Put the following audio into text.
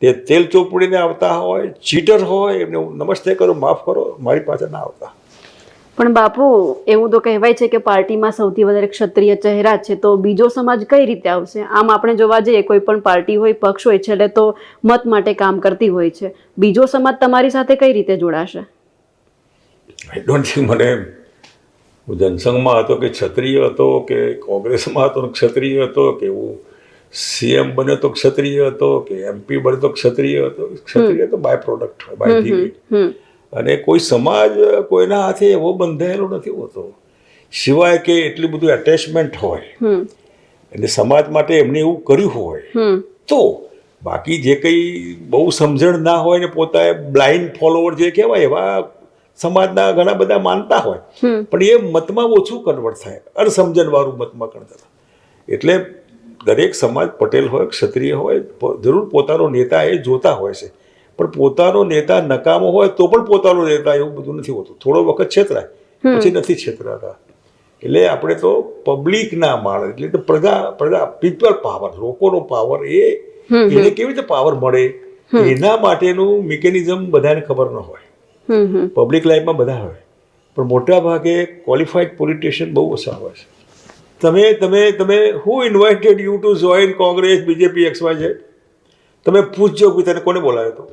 તે તેલ ચોપડીને આવતા હોય, ચીટર હોય, એમને હું નમસ્તે કરું, માફ કરો, મારી પાસે ના આવતા. પણ બાપુ, એવું તો કહેવાય છે કે પાર્ટીમાં સૌથી વધારે ક્ષત્રિય ચહેરા છે, તો બીજો સમાજ કઈ રીતે આવશે? આમ આપણે જોવા જઈએ, કોઈ પણ પાર્ટી હોય, પક્ષ હોય, છેલ્લે તો મત માટે કામ કરતી હોય છે. બીજો સમાજ તમારી સાથે કઈ રીતે જોડાશે? આઈ ડોન્ટ થિંક મને, હું જનસંઘમાં હતો કે ક્ષત્રિય હતો, કે કોંગ્રેસમાં હતો ક્ષત્રિય હતો, કે હું સીએમ બન્યો તો ક્ષત્રિય હતો, કે MP બન્યો તો ક્ષત્રિય હતો. ક્ષત્રિય તો બાય પ્રોડક્ટ હોય, બાય ધીરી. અને કોઈ સમાજ કોઈના હાથે એવો બંધાયેલો નથી હોતો, સિવાય કે એટલું બધું એટેચમેન્ટ હોય એટલે સમાજ માટે એમને એવું કર્યું હોય તો. બાકી જે કંઈ બહુ સમજણ ના હોય ને પોતાએ બ્લાઇન્ડ ફોલોવર જે કહેવાય એવા સમાજના ઘણા બધા માનતા હોય, પણ એ મતમાં ઓછું કન્વર્ટ થાય, અણસમજણવાળું મતમાં કન્વર્ટ થાય. એટલે દરેક સમાજ, પટેલ હોય, ક્ષત્રિય હોય, જરૂર પોતાનો નેતા એ જોતા હોય છે, પણ પોતાનો નેતા નકામો હોય તો પણ પોતાનો નેતા એવું બધું નથી હોતું. થોડો વખત છેતરાય, પછી નથી છેતરાતા. એટલે આપણે તો પબ્લિકના માણસ, એટલે તો પ્રજા પીપલ પાવર, લોકોનો પાવર, એને કેવી રીતે પાવર મળે એના માટેનું મિકેનિઝમ બધાને ખબર ન હોય. પબ્લિક લાઈફમાં બધા હોય, પણ મોટા ભાગે ક્વોલિફાઈડ પોલિટિશિયન બહુ ઓછા હોય છે. તમે who invited you to join Congress, BJP, XYZ? તમે પૂછજો કે તને કોને બોલાવ્યો હતો?